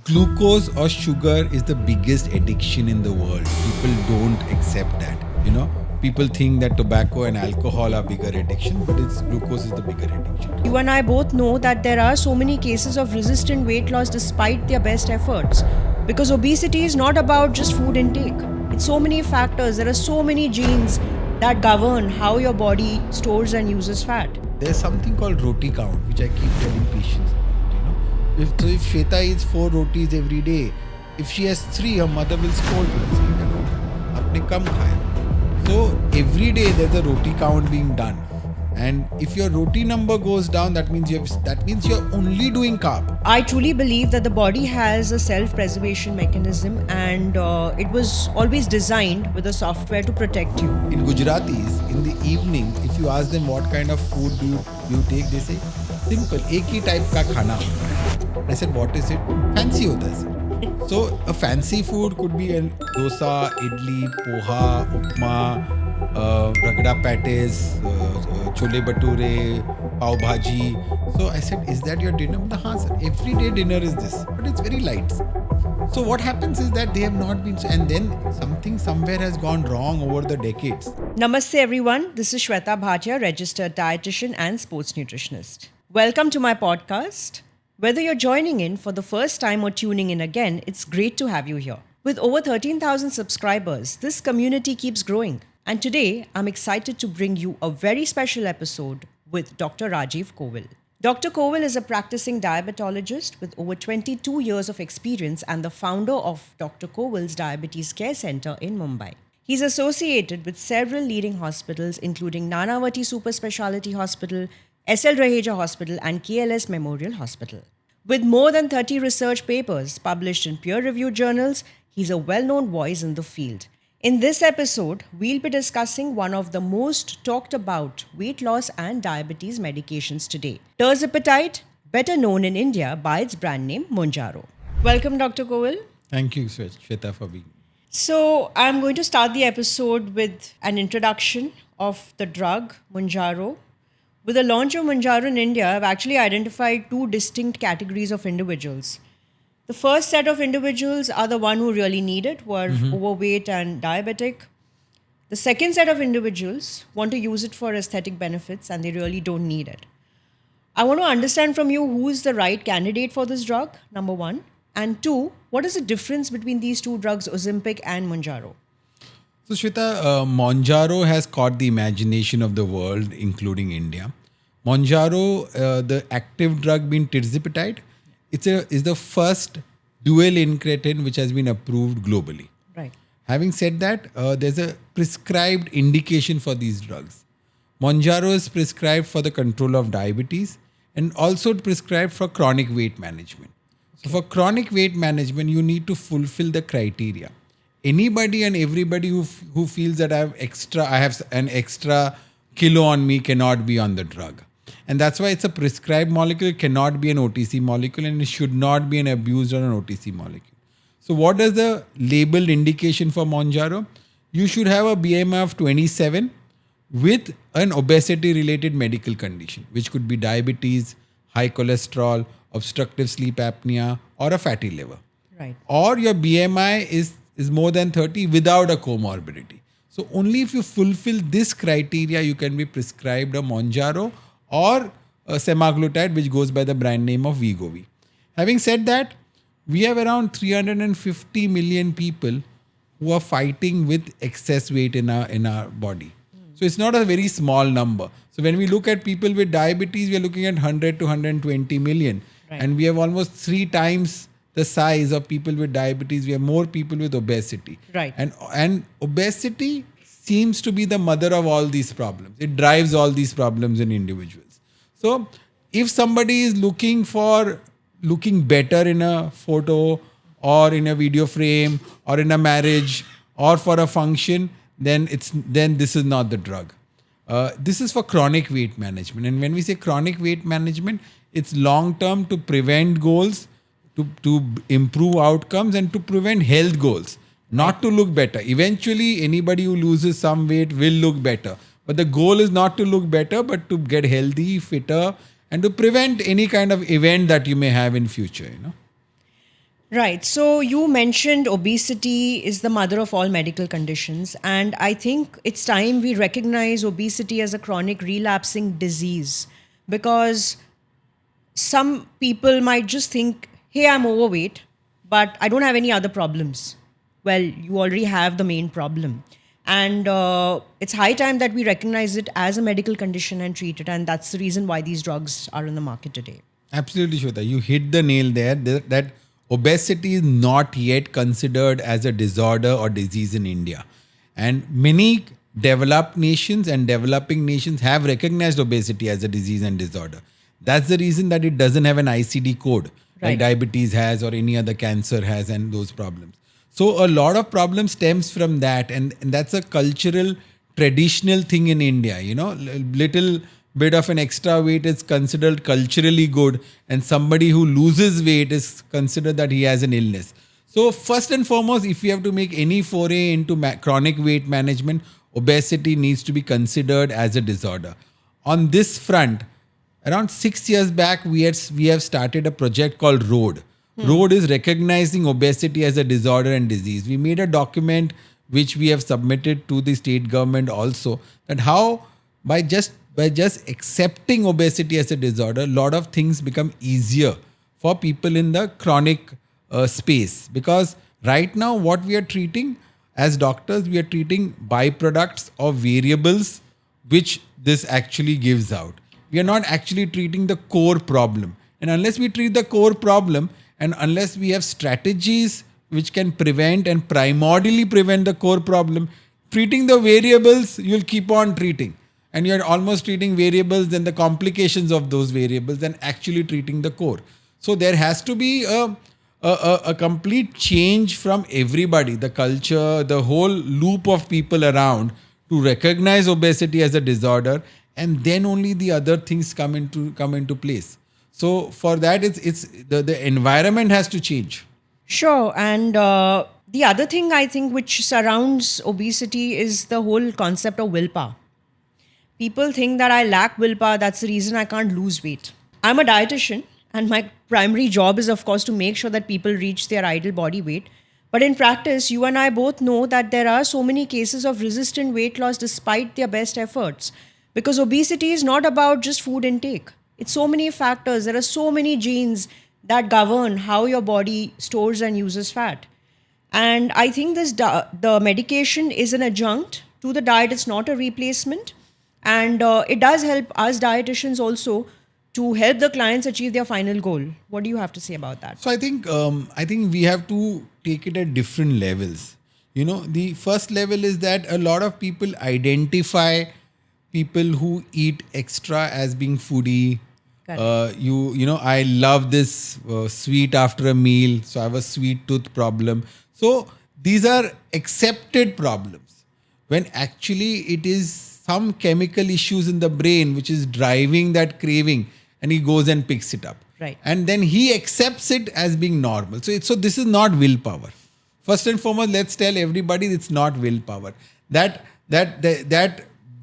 glucose or sugar is the biggest addiction in the world. People don't accept that. People think that tobacco and alcohol are bigger addiction, but glucose is the bigger addiction. You and I both know that there are so many cases of resistant weight loss despite their best efforts. Because obesity is not about just food intake. It's so many factors. There are so many genes that govern how your body stores and uses fat. There's something called Roti count, which I keep telling patients about. If Shwetha eats 4 rotis every day, if she has 3, her mother will scold her and say, "Apne kam khaya." So every day there's a roti count being done, and if your roti number goes down, that means you're only doing carb. I truly believe that the body has a self-preservation mechanism, and it was always designed with a software to protect you. In Gujaratis, in the evening, if you ask them what kind of food do you take, they say simple, एक ही type का खाना. I said, what is it? Fancy होता है. So a fancy food could be a dosa, idli, poha, upma, ragda patties, chole bhature, pav bhaji. So I said, is that your dinner? Haan sir, every day dinner is this, but it's very light. So what happens is that they have not been, and then something somewhere has gone wrong over the decades. Namaste everyone, this is Shwetha Bhatia, registered dietitian and sports nutritionist. Welcome to my podcast. Whether you're joining in for the first time or tuning in again, it's great to have you here. With over 13,000 subscribers, this community keeps growing. And today, I'm excited to bring you a very special episode with Dr. Rajeev Kovil. Dr. Kovil is a practicing diabetologist with over 22 years of experience and the founder of Dr. Kovil's Diabetes Care Center in Mumbai. He's associated with several leading hospitals including Nanavati Super Speciality Hospital, SL Raheja Hospital and KLS Memorial Hospital. With more than 30 research papers published in peer-reviewed journals, he's a well-known voice in the field. In this episode, we'll be discussing one of the most talked about weight loss and diabetes medications today, Tirzepatide, better known in India by its brand name Mounjaro. Welcome, Dr. Kovil. Thank you, Shwetha, for being here. So, I'm going to start the episode with an introduction of the drug Mounjaro. With the launch of Mounjaro in India, I've actually identified 2 distinct categories of individuals. The first set of individuals are the one who really need it, who are overweight and diabetic. The second set of individuals want to use it for aesthetic benefits and they really don't need it. I want to understand from you who is the right candidate for this drug, number 1. And 2, what is the difference between these 2 drugs, Ozempic and Mounjaro? So Shwetha, Mounjaro has caught the imagination of the world, including India. Mounjaro, the active drug being Tirzepatide, is the first dual incretin which has been approved globally. Right. Having said that, there's a prescribed indication for these drugs. Mounjaro is prescribed for the control of diabetes and also prescribed for chronic weight management. So for chronic weight management, you need to fulfill the criteria. Anybody and everybody who feels that I have an extra kilo on me cannot be on the drug. And that's why it's a prescribed molecule. It cannot be an OTC molecule and it should not be an abused or an OTC molecule. So what is the labeled indication for Mounjaro? You should have a BMI of 27 with an obesity related medical condition, which could be diabetes, high cholesterol, obstructive sleep apnea, or a fatty liver. Right. Or your BMI is more than 30 without a comorbidity. So only if you fulfill this criteria, you can be prescribed a Mounjaro or a semaglutide, which goes by the brand name of Wegovy. Having said that, we have around 350 million people who are fighting with excess weight in our body. So it's not a very small number. So when we look at people with diabetes, we are looking at 100 to 120 million. Right. And we have almost 3 times the size of people with diabetes. We have more people with obesity. Right. And obesity seems to be the mother of all these problems. It drives all these problems in individuals. So if somebody is looking better in a photo or in a video frame or in a marriage or for a function, then this is not the drug. This is for chronic weight management. And when we say chronic weight management, it's long term to prevent goals, to improve outcomes and to prevent health goals, not to look better. Eventually, anybody who loses some weight will look better. But the goal is not to look better, but to get healthy, fitter, and to prevent any kind of event that you may have in future, Right. So you mentioned obesity is the mother of all medical conditions. And I think it's time we recognize obesity as a chronic relapsing disease because some people might just think, hey, I'm overweight, but I don't have any other problems. Well, you already have the main problem. And it's high time that we recognize it as a medical condition and treat it. And that's the reason why these drugs are in the market today. Absolutely, Shwetha. You hit the nail there that obesity is not yet considered as a disorder or disease in India. And many developed nations and developing nations have recognized obesity as a disease and disorder. That's the reason that it doesn't have an ICD code like Right. diabetes has or any other cancer has and those problems. So a lot of problem stems from that, and that's a cultural, traditional thing in India. Little bit of an extra weight is considered culturally good, and somebody who loses weight is considered that he has an illness. So first and foremost, if you have to make any foray into chronic weight management, obesity needs to be considered as a disorder. On this front, around 6 years back, we have started a project called Road. Road is recognizing obesity as a disorder and disease. We made a document which we have submitted to the state government also, that how by just accepting obesity as a disorder, a lot of things become easier for people in the chronic space. Because right now, what we are treating as doctors, we are treating byproducts of variables which this actually gives out. We are not actually treating the core problem. And unless we treat the core problem, and unless we have strategies which can prevent and primordially prevent the core problem, treating the variables, you'll keep on treating. And you're almost treating variables, then the complications of those variables, than actually treating the core. So there has to be a complete change from everybody, the culture, the whole loop of people around, to recognize obesity as a disorder, and then only the other things come into place. So for that, it's the environment has to change. Sure. And the other thing I think which surrounds obesity is the whole concept of willpower. People think that I lack willpower, that's the reason I can't lose weight. I'm a dietitian, and my primary job is, of course, to make sure that people reach their ideal body weight. But in practice, you and I both know that there are so many cases of resistant weight loss despite their best efforts. Because obesity is not about just food intake. It's so many factors. There are so many genes that govern how your body stores and uses fat. And I think the medication is an adjunct to the diet. It's not a replacement. And it does help us dietitians also to help the clients achieve their final goal. What do you have to say about that? So I think we have to take it at different levels. The first level is that a lot of people identify people who eat extra as being foodie. Correct. I love this sweet after a meal, so I have a sweet tooth problem. So these are accepted problems, when actually it is some chemical issues in the brain which is driving that craving, and he goes and picks it up. Right. And then he accepts it as being normal. So this is not willpower. First and foremost, let's tell everybody it's not willpower. That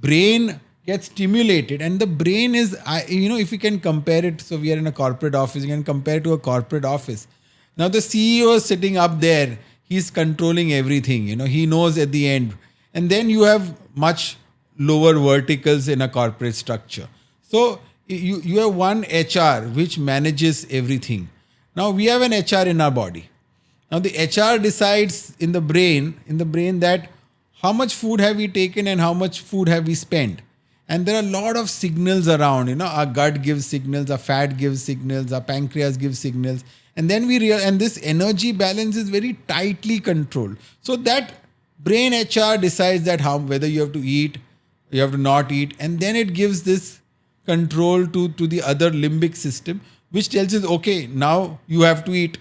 brain gets stimulated, and the brain is, if you can compare it, so we are in a corporate office, you can compare it to a corporate office. Now the CEO is sitting up there, he's controlling everything, he knows at the end. And then you have much lower verticals in a corporate structure. So you have one HR which manages everything. Now we have an HR in our body. Now the HR decides in the brain that how much food have we taken and how much food have we spent. And there are a lot of signals around. Our gut gives signals, our fat gives signals, our pancreas gives signals. And then and this energy balance is very tightly controlled. So that brain HR decides that whether you have to eat, you have to not eat. And then it gives this control to the other limbic system, which tells us, okay, now you have to eat.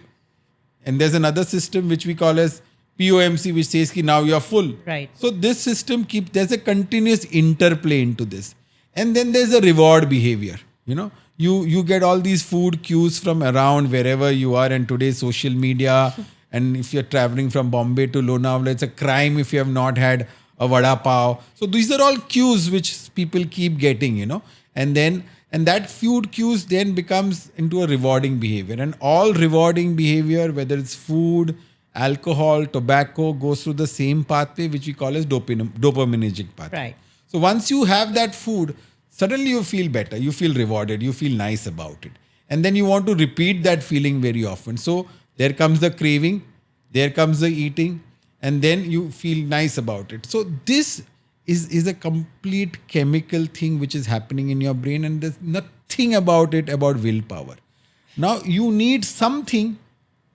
And there's another system which we call as POMC, which says now you are full. Right. So this system there's a continuous interplay into this. And then there's a reward behavior. You get all these food cues from around wherever you are, and today's social media. And if you're traveling from Bombay to Lonavala, it's a crime if you have not had a vada pav. So these are all cues which people keep getting, And then And that food cues then becomes into a rewarding behavior. And all rewarding behavior, whether it's food, alcohol, tobacco, goes through the same pathway, which we call as dopaminergic pathway. Right. So once you have that food, suddenly you feel better, you feel rewarded, you feel nice about it. And then you want to repeat that feeling very often. So there comes the craving, there comes the eating, and then you feel nice about it. So this is a complete chemical thing which is happening in your brain, and there's nothing about it about willpower. Now you need something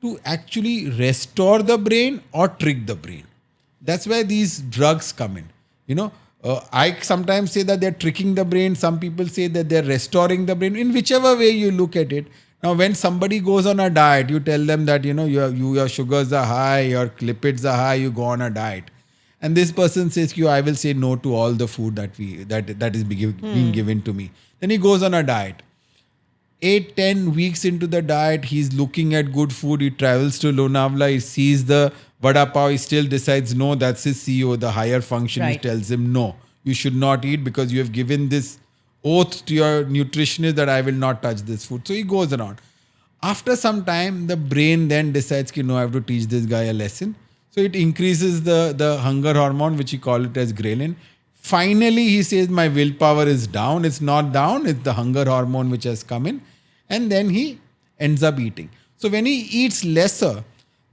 to actually restore the brain or trick the brain. That's where these drugs come in. I sometimes say that they're tricking the brain. Some people say that they're restoring the brain. In whichever way you look at it. Now, when somebody goes on a diet, you tell them that your sugars are high, your lipids are high. You go on a diet, and this person says, "I will say no to all the food that is being given to me." Then he goes on a diet. 8-10 weeks into the diet, he's looking at good food. He travels to Lonavala. He sees the vada pav. He still decides no. That's his CEO, the higher function. Right. He tells him no, you should not eat because you have given this oath to your nutritionist that I will not touch this food. So he goes around. After some time, the brain then decides, I have to teach this guy a lesson. So it increases the hunger hormone, which we call it as ghrelin. Finally, he says, my willpower is down. It's not down. It's the hunger hormone which has come in. And then he ends up eating. So when he eats lesser,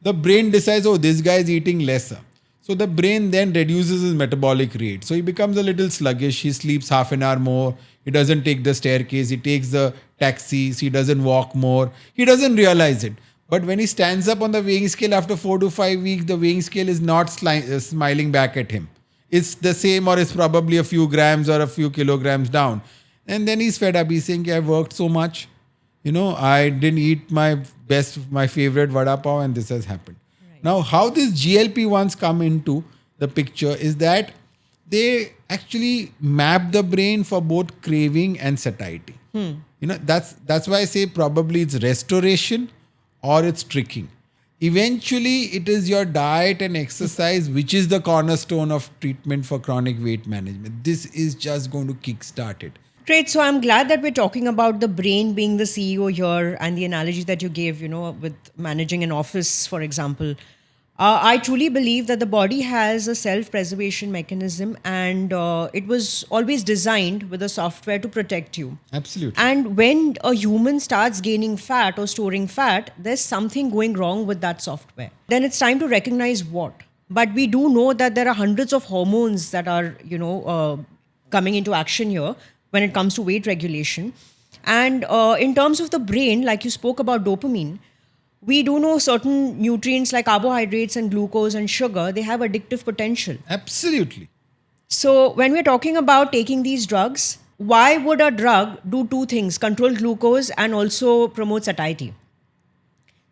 the brain decides, this guy is eating lesser. So the brain then reduces his metabolic rate. So he becomes a little sluggish. He sleeps half an hour more. He doesn't take the staircase. He takes the taxis. He doesn't walk more. He doesn't realize it. But when he stands up on the weighing scale after 4 to 5 weeks, the weighing scale is not smiling back at him. It's the same, or it's probably a few grams or a few kilograms down. And then he's fed up. He's saying, I worked so much. I didn't eat my favorite vada pav, and this has happened. Right. Now, how these GLP-1s come into the picture is that they actually map the brain for both craving and satiety. That's why I say probably it's restoration or it's tricking. Eventually, it is your diet and exercise which is the cornerstone of treatment for chronic weight management. This is just going to kickstart it. Great. So I'm glad that we're talking about the brain being the CEO here, and the analogy that you gave, with managing an office, for example. I truly believe that the body has a self-preservation mechanism, and it was always designed with a software to protect you. Absolutely. And when a human starts gaining fat or storing fat, there's something going wrong with that software. Then it's time to recognize what. But we do know that there are hundreds of hormones that are, coming into action here when it comes to weight regulation. And in terms of the brain, like you spoke about dopamine, we do know certain nutrients like carbohydrates and glucose and sugar, they have addictive potential. Absolutely. So when we're talking about taking these drugs, why would a drug do two things, control glucose and also promote satiety?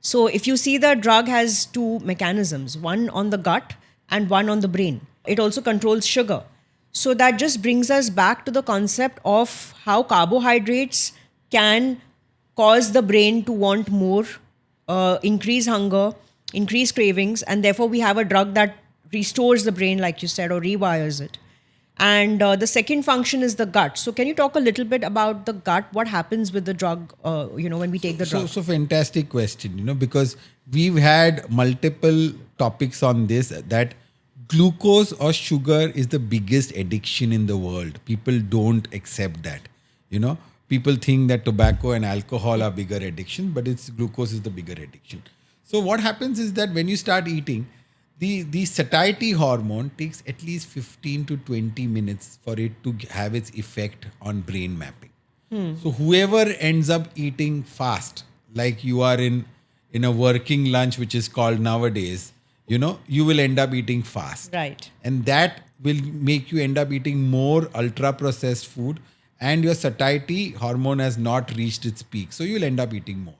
So if you see, the drug has two mechanisms, one on the gut and one on the brain. It also controls sugar. So that just brings us back to the concept of how carbohydrates can cause the brain to want more, increase hunger, increase cravings, and therefore we have a drug that restores the brain, like you said, or rewires it. And the second function is the gut. So can you talk a little bit about the gut? What happens with the drug, when we take the drug? So fantastic question, because we've had multiple topics on this, that glucose or sugar is the biggest addiction in the world. People don't accept that, People think that tobacco and alcohol are bigger addiction, but glucose is the bigger addiction. So what happens is that when you start eating, the satiety hormone takes at least 15 to 20 minutes for it to have its effect on brain mapping. So whoever ends up eating fast, like you are in a working lunch, which is called nowadays, you will end up eating fast. Right. And that will make you end up eating more ultra processed food, and your satiety hormone has not reached its peak. So you'll end up eating more.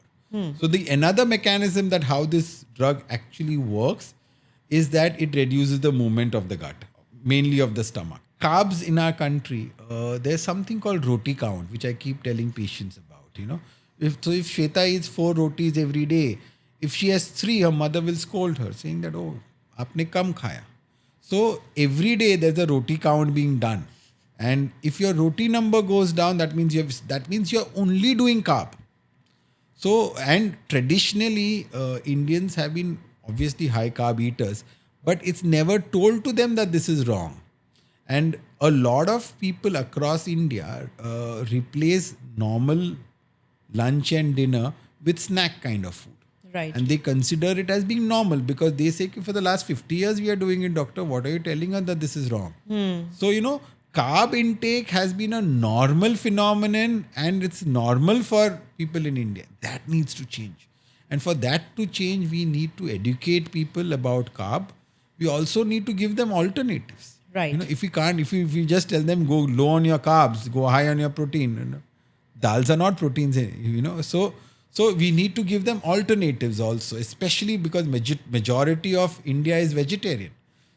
So another mechanism that how this drug actually works is that it reduces the movement of the gut, mainly of the stomach. Carbs in our country, there's something called Roti count, which I keep telling patients about, If Shwetha eats 4 rotis every day, if she has 3, her mother will scold her, saying that, aapne kam khaya. So every day there's a roti count being done. And if your roti number goes down, that means you're only doing carb. So, and traditionally, Indians have been obviously high carb eaters, but it's never told to them that this is wrong. And a lot of people across India replace normal lunch and dinner with snack kind of food. Right. And they consider it as being normal because they say, for the last 50 years we are doing it, doctor. What are you telling us that this is wrong? So, carb intake has been a normal phenomenon and it's normal for people in India. That needs to change. And for that to change, we need to educate people about carb. We also need to give them alternatives. Right. If we just tell them go low on your carbs, go high on your protein. Dals are not proteins, So we need to give them alternatives also, especially because majority of India is vegetarian.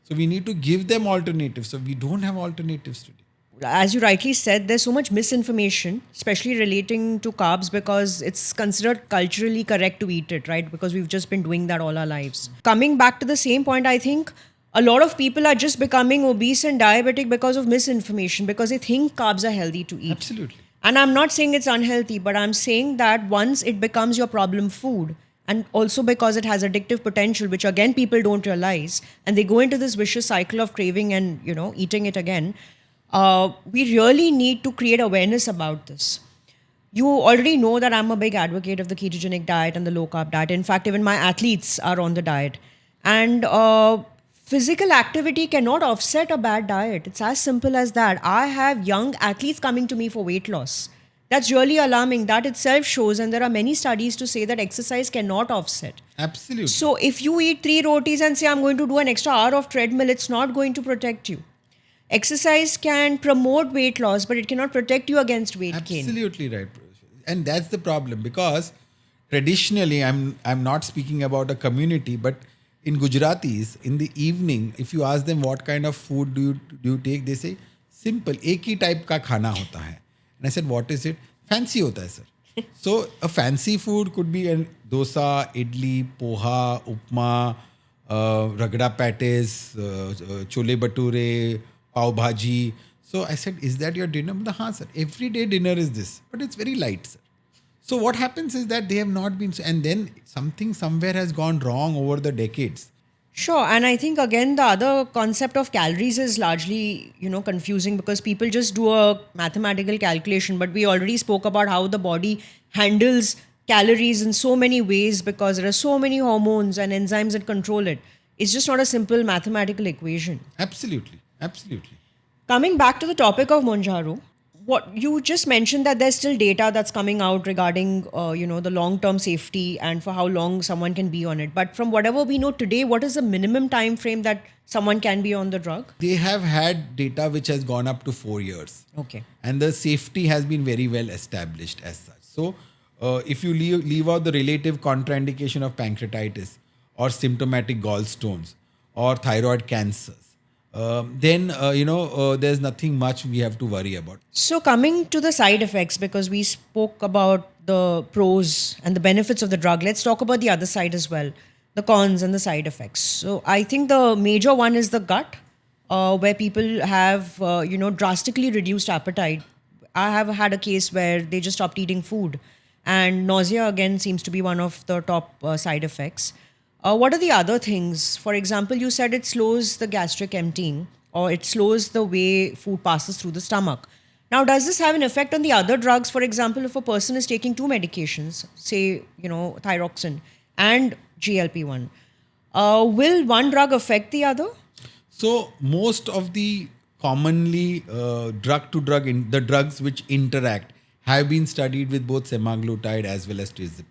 So we need to give them alternatives. So we don't have alternatives today. As you rightly said, there's so much misinformation, especially relating to carbs, because it's considered culturally correct to eat it, right? Because we've just been doing that all our lives. Coming back to the same point, I think a lot of people are just becoming obese and diabetic because of misinformation, because they think carbs are healthy to eat. Absolutely. And I'm not saying it's unhealthy, but I'm saying that once it becomes your problem food, and also because it has addictive potential, which again people don't realize, and they go into this vicious cycle of craving and eating it again, we really need to create awareness about this. You already know that I'm a big advocate of the ketogenic diet and the low carb diet. In fact, even my athletes are on the diet. And physical activity cannot offset a bad diet. It's as simple as that. I have young athletes coming to me for weight loss. That's really alarming. That itself shows, and there are many studies to say that exercise cannot offset. Absolutely. So if you eat 3 rotis and say, I'm going to do an extra hour of treadmill, it's not going to protect you. Exercise can promote weight loss, but it cannot protect you against weight gain. Absolutely right. And that's the problem, because traditionally, I'm not speaking about a community, but in Gujaratis, in the evening, if you ask them what kind of food do you take, they say, simple, एक ही type का खाना होता है. And I said, what is it? Fancy होता है, sir. So a fancy food could be a dosa, idli, poha, upma, ragda patties, chole bhature, pav bhaji. So I said, is that your dinner? Haan, sir. Every day dinner is this, but it's very light, sir. So what happens is that they have not been, and then something somewhere has gone wrong over the decades. Sure. And I think, again, the other concept of calories is largely, confusing, because people just do a mathematical calculation. But we already spoke about how the body handles calories in so many ways, because there are so many hormones and enzymes that control it. It's just not a simple mathematical equation. Absolutely. Absolutely. Coming back to the topic of Mounjaro, what you just mentioned, that there's still data that's coming out regarding, the long-term safety and for how long someone can be on it. But from whatever we know today, what is the minimum time frame that someone can be on the drug? They have had data which has gone up to 4 years. Okay. And the safety has been very well established as such. So if you leave out the relative contraindication of pancreatitis or symptomatic gallstones or thyroid cancers, then there's nothing much we have to worry about. So coming to the side effects, because we spoke about the pros and the benefits of the drug, let's talk about the other side as well, the cons and the side effects. So I think the major one is the gut, where people have drastically reduced appetite. I have had a case where they just stopped eating food, and nausea again seems to be one of the top side effects. What are the other things? For example, you said it slows the gastric emptying, or it slows the way food passes through the stomach. Now, does this have an effect on the other drugs? For example, if a person is taking 2 medications, say, thyroxine and GLP-1, will one drug affect the other? So most of the commonly drug-to-drug, the drugs which interact, have been studied with both semaglutide as well as tirzepatide.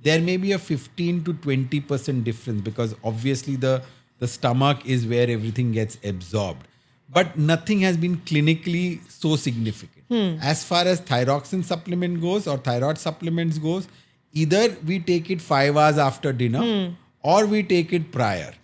There may be a 15 to 20% difference, because obviously the stomach is where everything gets absorbed. But nothing has been clinically so significant. As far as thyroxine supplement goes or thyroid supplements goes, either we take it 5 hours after dinner or we take it prior.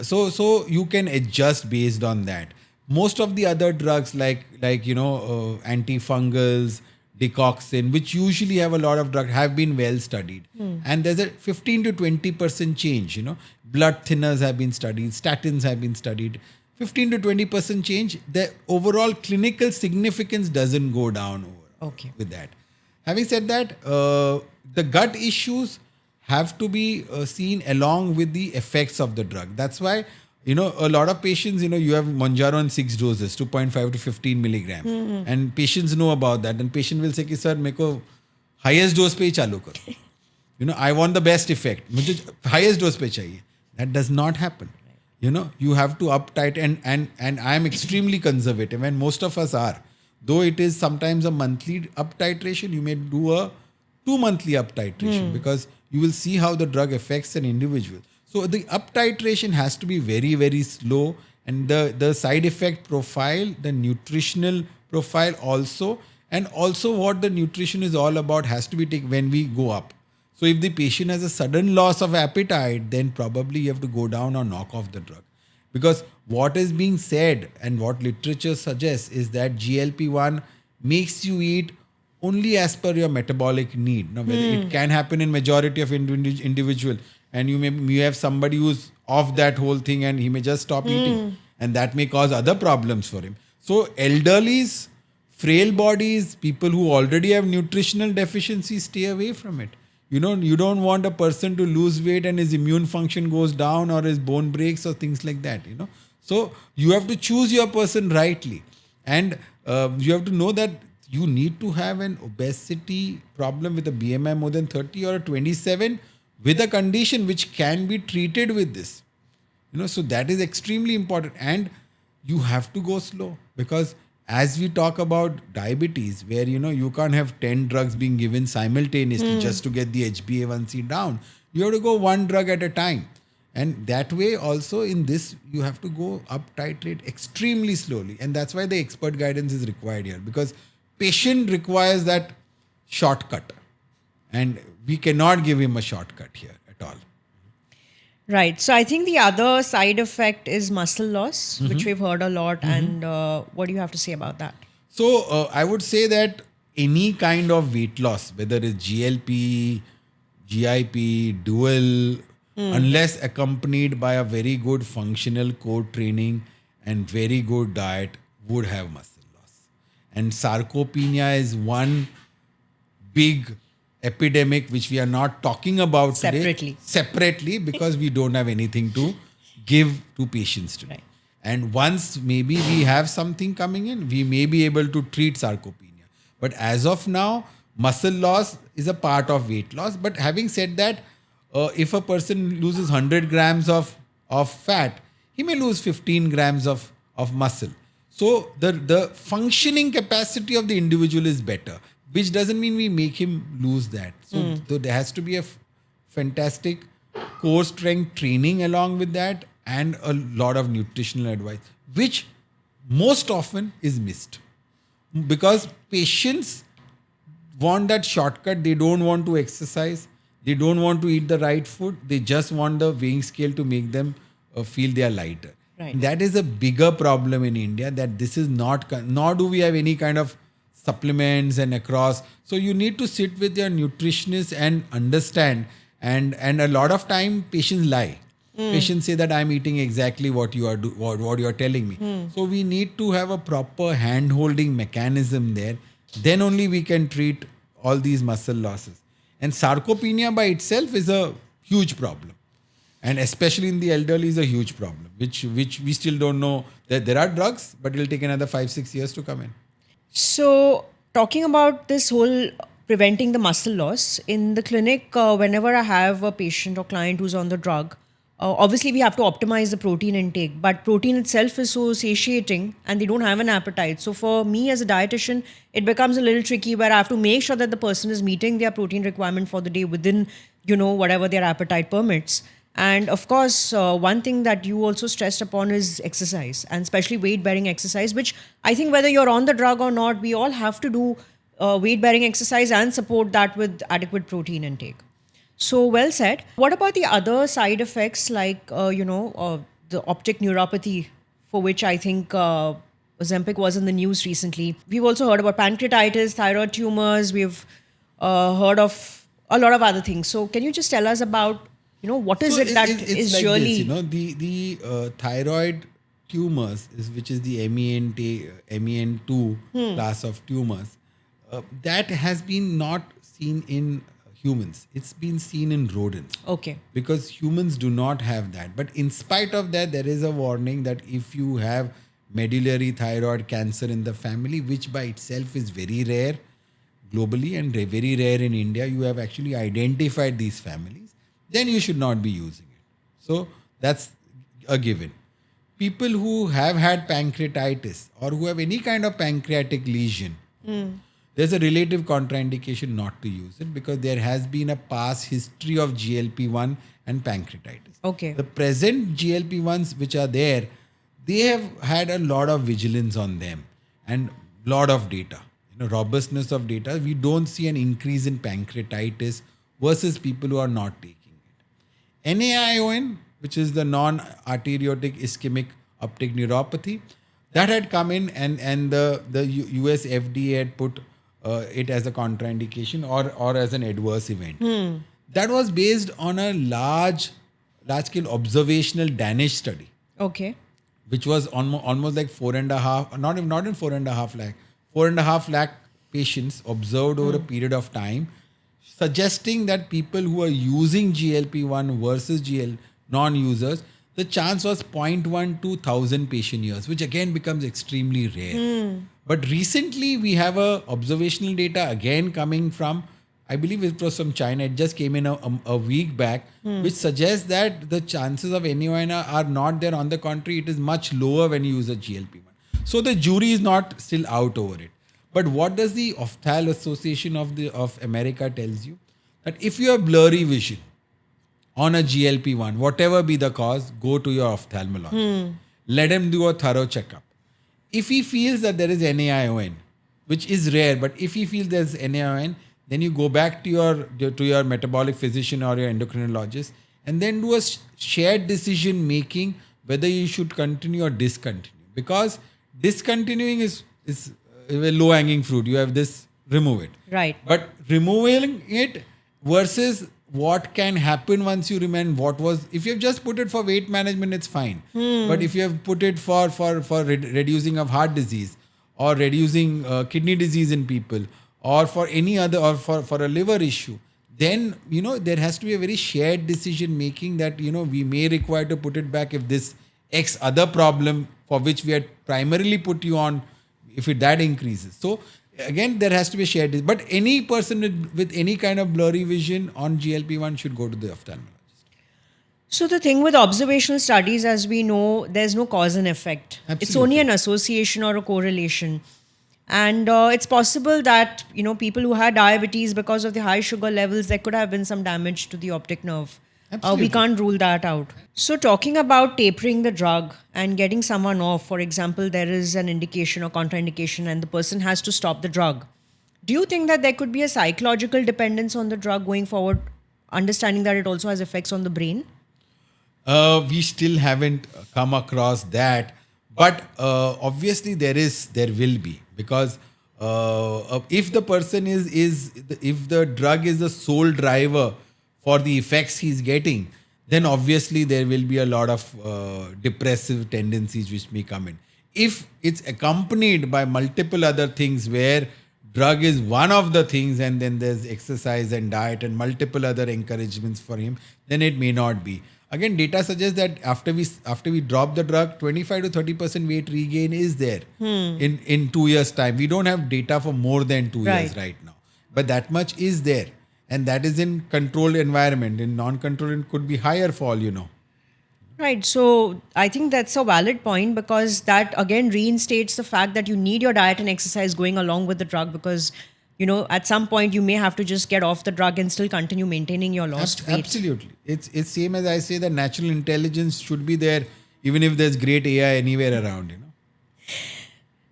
So you can adjust based on that. Most of the other drugs like antifungals, digoxin, which usually have a lot of drug, have been well studied. And there's a 15 to 20% change. Blood thinners have been studied, statins have been studied. 15 to 20% change, the overall clinical significance doesn't go down with that. Having said that, the gut issues have to be seen along with the effects of the drug. That's why, a lot of patients, you have Mounjaro in 6 doses, 2.5 to 15 milligram. And patients know about that. And patient will say, ki, sir, meko highest dose pe hi chalu karo. I want the best effect. Mujhe highest dose pe chahiye. That does not happen. You have to uptight and I am extremely conservative, and most of us are. Though it is sometimes a monthly up titration, you may do a 2 monthly up titration because you will see how the drug affects an individual. So the up titration has to be very, very slow, and the side effect profile, the nutritional profile also, and also what the nutrition is all about has to be taken when we go up. So if the patient has a sudden loss of appetite, then probably you have to go down or knock off the drug. Because what is being said and what literature suggests is that GLP-1 makes you eat only as per your metabolic need. Now, whether it can happen in majority of individual, and you have somebody who's off that whole thing and he may just stop eating, and that may cause other problems for him. So elderlies, frail bodies, people who already have nutritional deficiencies, stay away from it. You don't want a person to lose weight and his immune function goes down or his bone breaks or things like that, So you have to choose your person rightly. And you have to know that you need to have an obesity problem with a BMI more than 30 or 27 with a condition which can be treated with this. So that is extremely important. And you have to go slow, because as we talk about diabetes, where you can't have 10 drugs being given simultaneously just to get the HbA1c down. You have to go one drug at a time. And that way also in this, you have to go up titrate extremely slowly. And that's why the expert guidance is required here, because patient requires that shortcut. And we cannot give him a shortcut here at all. Right. So I think the other side effect is muscle loss, which we've heard a lot. And what do you have to say about that? So I would say that any kind of weight loss, whether it's GLP, GIP, dual, unless accompanied by a very good functional core training and very good diet, would have muscle loss. And sarcopenia is one big epidemic which we are not talking about today separately because we don't have anything to give to patients today. Right. And once maybe we have something coming in, we may be able to treat sarcopenia. But as of now, muscle loss is a part of weight loss. But having said that, if a person loses 100 grams of fat, he may lose 15 grams of muscle. So the functioning capacity of the individual is better, which doesn't mean we make him lose that. So there has to be a fantastic core strength training along with that, and a lot of nutritional advice, which most often is missed. Because patients want that shortcut. They don't want to exercise. They don't want to eat the right food. They just want the weighing scale to make them feel they are lighter. Right. That is a bigger problem in India, that this is not, nor do we have any kind of supplements and across. So you need to sit with your nutritionist and understand. And a lot of time patients lie. Patients say that I'm eating exactly what you are what you are telling me. So we need to have a proper hand-holding mechanism there. Then only we can treat all these muscle losses. And sarcopenia by itself is a huge problem. And especially in the elderly is a huge problem, which we still don't know. That there are drugs, but it will take another 5-6 years to come in. So talking about this whole preventing the muscle loss, in the clinic, whenever I have a patient or client who's on the drug, obviously we have to optimize the protein intake, but protein itself is so satiating and they don't have an appetite. So for me as a dietitian, it becomes a little tricky where I have to make sure that the person is meeting their protein requirement for the day within, whatever their appetite permits. And of course, one thing that you also stressed upon is exercise, and especially weight-bearing exercise, which I think whether you're on the drug or not, we all have to do weight-bearing exercise and support that with adequate protein intake. So well said. What about the other side effects like, the optic neuropathy, for which I think Ozempic was in the news recently. We've also heard about pancreatitis, thyroid tumors. We've heard of a lot of other things. So can you just tell us about, what is it that is like really... this, the thyroid tumors, which is the MEN2 class of tumors, that has been not seen in humans. It's been seen in rodents. Okay. Because humans do not have that. But in spite of that, there is a warning that if you have medullary thyroid cancer in the family, which by itself is very rare globally and very rare in India, you have actually identified these families, then you should not be using it. So that's a given. People who have had pancreatitis or who have any kind of pancreatic lesion, there's a relative contraindication not to use it because there has been a past history of GLP-1 and pancreatitis. Okay. The present GLP-1s which are there, they have had a lot of vigilance on them and lot of data. Robustness of data. We don't see an increase in pancreatitis versus people who are not taking it. NAION, which is the non-arteriotic ischemic optic neuropathy, that had come in and the US FDA had put it as a contraindication or as an adverse event. That was based on a large scale observational Danish study, Okay. which was almost like 4.5, not in 4.5 lakh, 4.5 lakh patients observed over a period of time, suggesting that people who are using GLP-1 versus non-users, the chance was 0.1 to 1,000 patient years, which again becomes extremely rare. But recently we have observational data again coming from, I believe it was from China. It just came in a week back, which suggests that the chances of NAION are not there. On the contrary, it is much lower when you use a GLP-1. So the jury is not still out over it. But what does the Ophthal Association of America tells you? That if you have blurry vision on a GLP-1, whatever be the cause, go to your ophthalmologist. Let him do a thorough checkup. If he feels that there is NAION, which is rare, but if he feels there's NAION, then you go back to your metabolic physician or your endocrinologist and then do a shared decision making whether you should continue or discontinue. Because discontinuing is a low hanging fruit. You have this, remove it. Right. But removing it versus what can happen once you remain, if you have just put it for weight management, it's fine. But if you have put it for reducing of heart disease or reducing kidney disease in people or for any other, or for a liver issue, then, there has to be a very shared decision making that, we may require to put it back if this X other problem for which we had primarily put you on, if that increases. So again, there has to be a shared. But any person with any kind of blurry vision on GLP-1 should go to the ophthalmologist. So the thing with observational studies, as we know, there's no cause and effect. Absolutely. It's only an association or a correlation. And it's possible that, people who had diabetes, because of the high sugar levels, there could have been some damage to the optic nerve. We can't rule that out. So talking about tapering the drug and getting someone off, for example, there is an indication or contraindication and the person has to stop the drug. Do you think that there could be a psychological dependence on the drug going forward, understanding that it also has effects on the brain? We still haven't come across that. But obviously there will be, because if the person if the drug is the sole driver for the effects he's getting, then obviously there will be a lot of depressive tendencies which may come in. If it's accompanied by multiple other things where drug is one of the things and then there's exercise and diet and multiple other encouragements for him, then it may not be. Again, data suggests that after we drop the drug, 25 to 30% weight regain is there in 2 years' time. We don't have data for more than 2 years right now, but that much is there, and that is in controlled environment. In non-controlled, it could be higher fall. Right. So I think that's a valid point, because that again reinstates the fact that you need your diet and exercise going along with the drug, because at some point you may have to just get off the drug and still continue maintaining your lost weight. Absolutely. It's same as I say that natural intelligence should be there even if there's great AI anywhere around,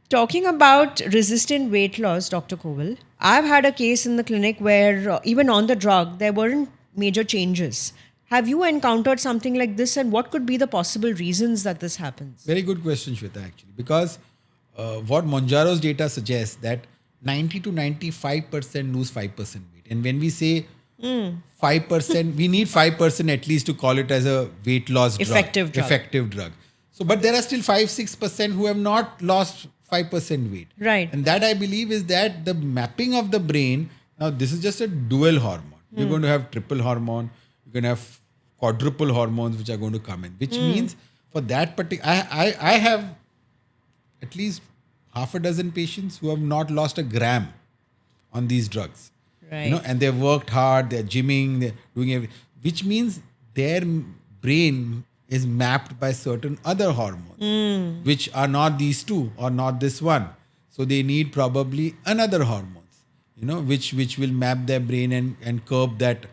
Talking about resistant weight loss, Dr. Kovil, I've had a case in the clinic where even on the drug, there weren't major changes. Have you encountered something like this, and what could be the possible reasons that this happens? Very good question, Shwetha, actually. Because what Mounjaro's data suggests that 90 to 95% lose 5% weight. And when we say 5%, we need 5% at least to call it as a weight loss Effective drug. Effective drug. So, but there are still 5-6% who have not lost 5% weight. Right. And that I believe is that the mapping of the brain, now this is just a dual hormone. You're going to have triple hormone, you're going to have quadruple hormones which are going to come in, which means for that particular, I have at least half a dozen patients who have not lost a gram on these drugs. Right. You know, and they've worked hard, they're gymming, they're doing everything, which means their brain is mapped by certain other hormones, which are not these two or not this one. So they need probably another hormones, you know, which will map their brain and curb that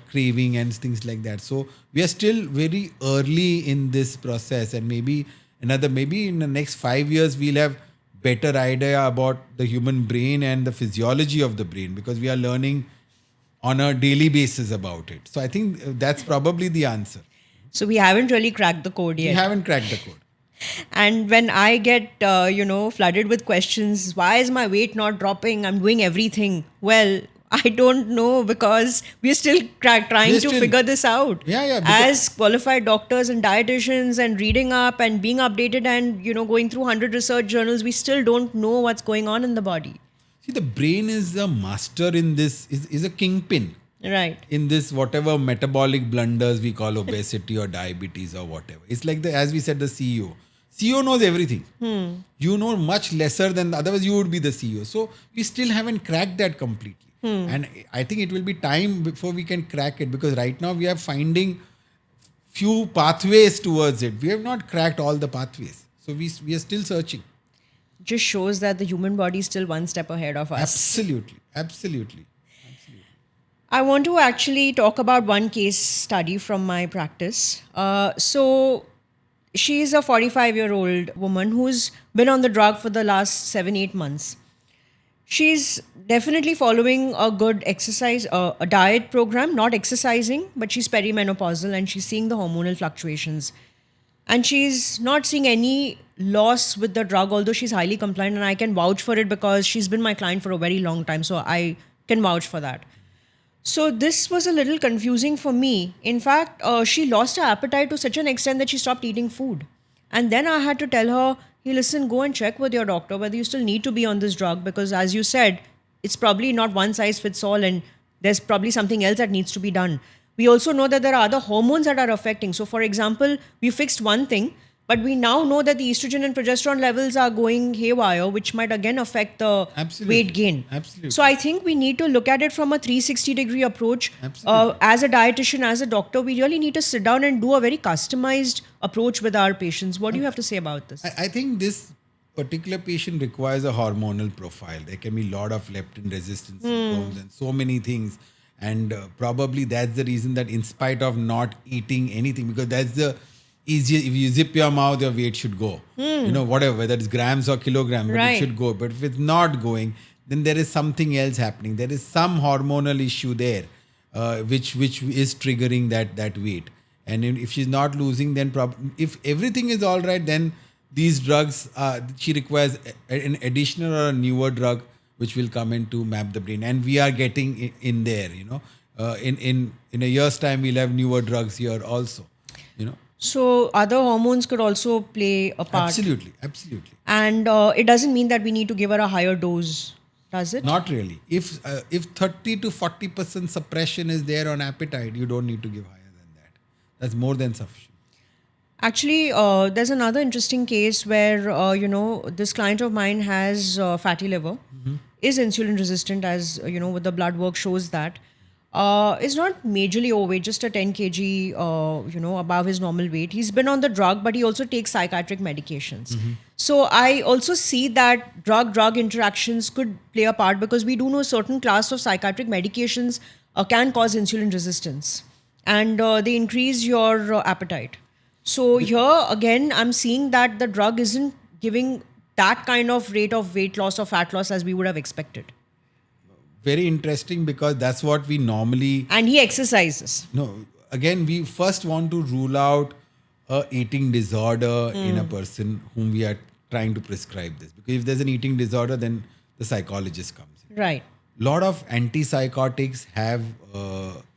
craving and things like that. So we are still very early in this process, and maybe in the next 5 years we'll have better idea about the human brain and the physiology of the brain, because we are learning on a daily basis about it. So I think that's probably the answer. So we haven't really cracked the code yet. We haven't cracked the code. And when I get, flooded with questions, why is my weight not dropping? I'm doing everything. Well, I don't know, because we're still trying to figure this out. Yeah. As qualified doctors and dietitians, and reading up and being updated and, going through 100 research journals, we still don't know what's going on in the body. See, the brain is a master in this, is a kingpin. Right. In this, whatever metabolic blunders we call obesity or diabetes or whatever. It's like as we said, the CEO. CEO knows everything. You know much lesser than, otherwise you would be the CEO. So we still haven't cracked that completely. And I think it will be time before we can crack it, because right now we are finding few pathways towards it. We have not cracked all the pathways. So we are still searching. Just shows that the human body is still one step ahead of us. Absolutely. I want to actually talk about one case study from my practice. So she's a 45-year-old woman who's been on the drug for the last 7-8 months. She's definitely following a good exercise, a diet program, not exercising, but she's perimenopausal and she's seeing the hormonal fluctuations. And she's not seeing any loss with the drug, although she's highly compliant, and I can vouch for it because she's been my client for a very long time. So I can vouch for that. So this was a little confusing for me. In fact, she lost her appetite to such an extent that she stopped eating food. And then I had to tell her, hey, listen, go and check with your doctor whether you still need to be on this drug, because as you said, it's probably not one size fits all and there's probably something else that needs to be done. We also know that there are other hormones that are affecting. So for example, we fixed one thing, but we now know that the estrogen and progesterone levels are going haywire, which might again affect the weight gain. Absolutely. So I think we need to look at it from a 360-degree approach. Absolutely. As a dietitian, as a doctor, we really need to sit down and do a very customized approach with our patients. What do you have to say about this? I think this particular patient requires a hormonal profile. There can be a lot of leptin resistance symptoms and so many things. And probably that's the reason that in spite of not eating anything, because that's the easiest, if you zip your mouth, your weight should go. Whatever, whether it's grams or kilograms, but it should go. But if it's not going, then there is something else happening. There is some hormonal issue there, which is triggering that weight. And if she's not losing, then if everything is all right, then these drugs, she requires an additional or a newer drug which will come in to map the brain. And we are getting in there, in a year's time, we'll have newer drugs here also, So other hormones could also play a part. Absolutely. And it doesn't mean that we need to give her a higher dose, does it? Not really. If 30 to 40% suppression is there on appetite, you don't need to give higher than that. That's more than sufficient. Actually, there's another interesting case where, this client of mine has fatty liver, is insulin resistant, as, with the blood work shows that. Is not majorly overweight, just a 10 kg, above his normal weight. He's been on the drug, but he also takes psychiatric medications. So I also see that drug interactions could play a part, because we do know certain class of psychiatric medications can cause insulin resistance, and they increase your appetite. So here again, I'm seeing that the drug isn't giving that kind of rate of weight loss or fat loss as we would have expected. Very interesting, because that's what we normally... And he exercises. No, again, we first want to rule out a eating disorder in a person whom we are trying to prescribe this. Because if there's an eating disorder, then the psychologist comes in. Right. A lot of antipsychotics have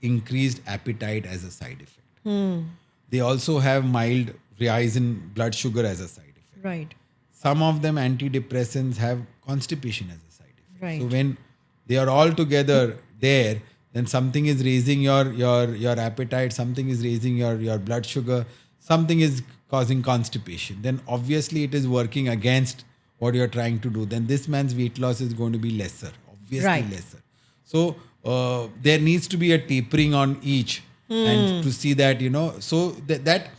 increased appetite as a side effect. They also have mild rise in blood sugar as a side effect. Right. Some of them antidepressants have constipation as a side effect. Right. So when they are all together there, then something is raising your appetite, something is raising your blood sugar, something is causing constipation. Then obviously it is working against what you're trying to do. Then this man's weight loss is going to be lesser, obviously Right. lesser. So there needs to be a tapering on each, and to see that, so that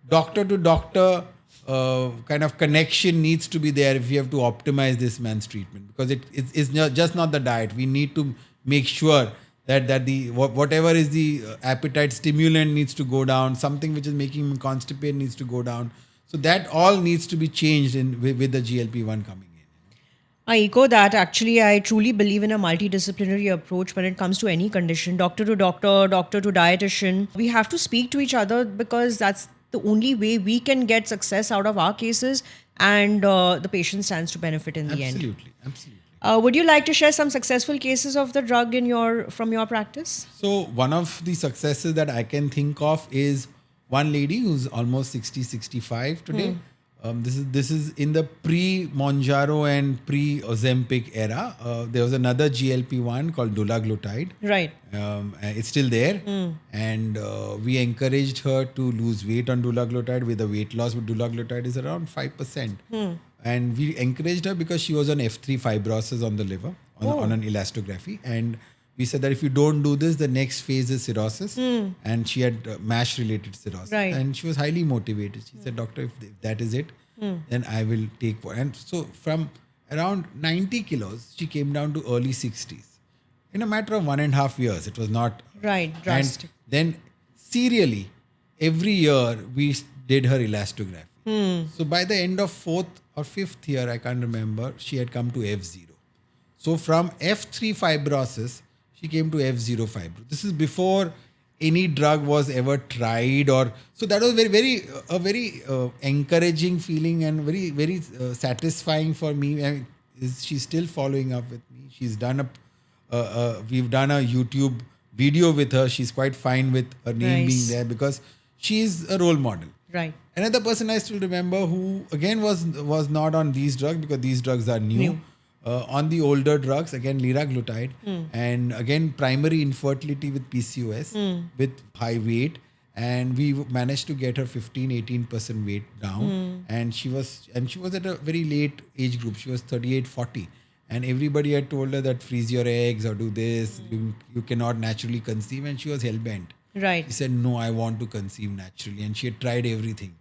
doctor to doctor kind of connection needs to be there if you have to optimize this man's treatment, because it's just not the diet. We need to make sure that the whatever is the appetite stimulant needs to go down, something which is making him constipated needs to go down. So that all needs to be changed with the GLP-1 coming in. I echo that. Actually, I truly believe in a multidisciplinary approach when it comes to any condition, doctor to doctor, doctor to dietitian. We have to speak to each other because that's the only way we can get success out of our cases, and the patient stands to benefit in the end. Absolutely. Would you like to share some successful cases of the drug from your practice? So one of the successes that I can think of is one lady who's almost 60, 65 today. This is in the pre-Mounjaro and pre-Ozempic era. There was another GLP-1 called dulaglutide. Right. It's still there. And we encouraged her to lose weight on dulaglutide. With the weight loss with dulaglutide is around 5%. And we encouraged her because she was on F3 fibrosis on the liver, on an elastography. And we said that if you don't do this, the next phase is cirrhosis. And she had MASH-related cirrhosis. Right. And she was highly motivated. She said, doctor, if that is it, then I will take one. And so from around 90 kilos, she came down to early 60s. In a matter of 1.5 years, it was not... Right, drastic. And then serially, every year, we did her elastography. So by the end of 4th or 5th year, I can't remember, she had come to F0. So from F3 fibrosis, she came to F0 fibrosis. This is before any drug was ever tried, or so that was a very encouraging feeling and very satisfying for me. And she's still following up with me. She's done we've done a YouTube video with her. She's quite fine with her name being there because she's a role model. Right. Another person I still remember who again was not on these drugs because these drugs are new. On the older drugs, again liraglutide, and again primary infertility with PCOS, with high weight, and we managed to get her 15-18% weight down, and she was at a very late age group. She was 38-40, and everybody had told her that freeze your eggs or do this, you cannot naturally conceive, and she was hell bent. Right. She said, no, I want to conceive naturally, and she had tried everything,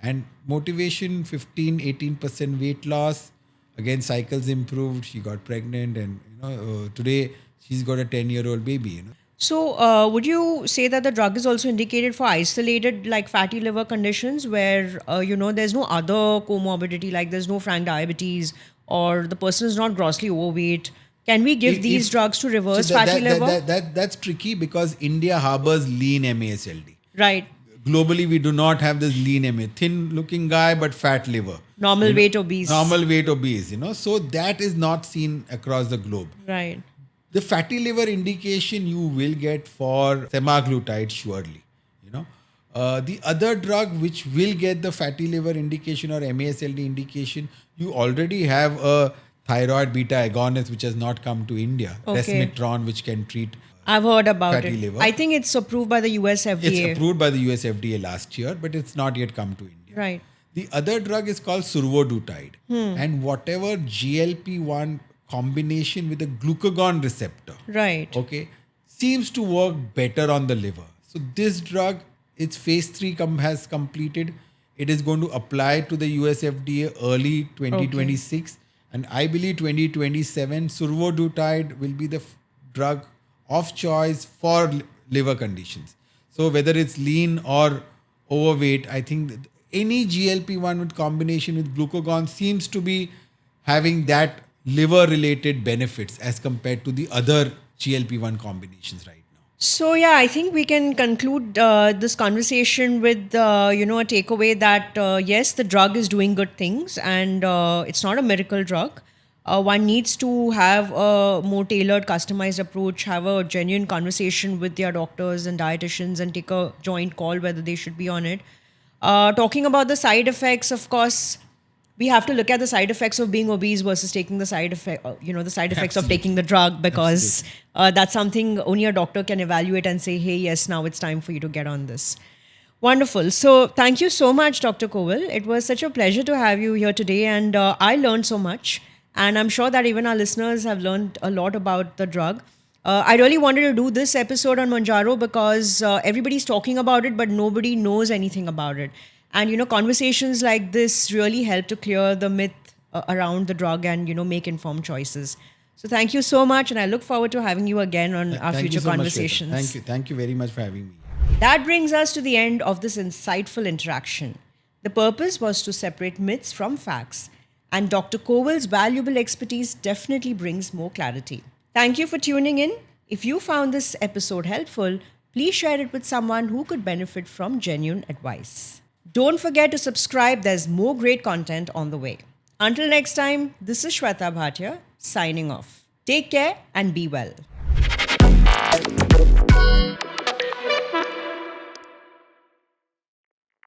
and motivation, 15-18% weight loss. Again, cycles improved. She got pregnant, and today she's got a 10-year-old baby. So, would you say that the drug is also indicated for isolated, like fatty liver conditions, where there's no other comorbidity, like there's no frank diabetes, or the person is not grossly overweight? Can we give these drugs to reverse fatty liver? That's tricky because India harbors lean MASLD. Right. Globally, we do not have this lean MA, thin-looking guy but fat liver. Normal weight obese. So that is not seen across the globe. Right. The fatty liver indication you will get for semaglutide surely. The other drug which will get the fatty liver indication or MASLD indication, you already have a thyroid beta agonist which has not come to India. Okay. Rezmitron, which can treat I've heard about fatty it. liver. I think it's approved by the US FDA. It's approved by the US FDA last year, but it's not yet come to India. Right. The other drug is called Survodutide. And whatever GLP-1 combination with a glucagon receptor, Right. okay, seems to work better on the liver. So this drug, its phase 3 has completed. It is going to apply to the US FDA early 2026. And I believe 2027, Survodutide will be the drug of choice for liver conditions. So whether it's lean or overweight, I think that any GLP-1 with combination with glucagon seems to be having that liver-related benefits as compared to the other GLP-1 combinations right now. So yeah, I think we can conclude this conversation with a takeaway that yes, the drug is doing good things, and it's not a miracle drug. One needs to have a more tailored, customized approach, have a genuine conversation with their doctors and dietitians, and take a joint call whether they should be on it. Talking about the side effects, of course, we have to look at the side effects of being obese versus taking the side effect, the side effects of taking the drug, because that's something only a doctor can evaluate and say, hey, yes, now it's time for you to get on this. Wonderful. So thank you so much, Dr. Kovil. It was such a pleasure to have you here today, and I learned so much. And I'm sure that even our listeners have learned a lot about the drug. I really wanted to do this episode on Mounjaro because everybody's talking about it, but nobody knows anything about it. And, conversations like this really help to clear the myth around the drug and, make informed choices. So thank you so much. And I look forward to having you again on our future conversations. Thank you. Thank you very much for having me. That brings us to the end of this insightful interaction. The purpose was to separate myths from facts. And Dr. Kovil's valuable expertise definitely brings more clarity. Thank you for tuning in. If you found this episode helpful, please share it with someone who could benefit from genuine advice. Don't forget to subscribe. There's more great content on the way. Until next time, this is Shwetha Bhatia signing off. Take care and be well.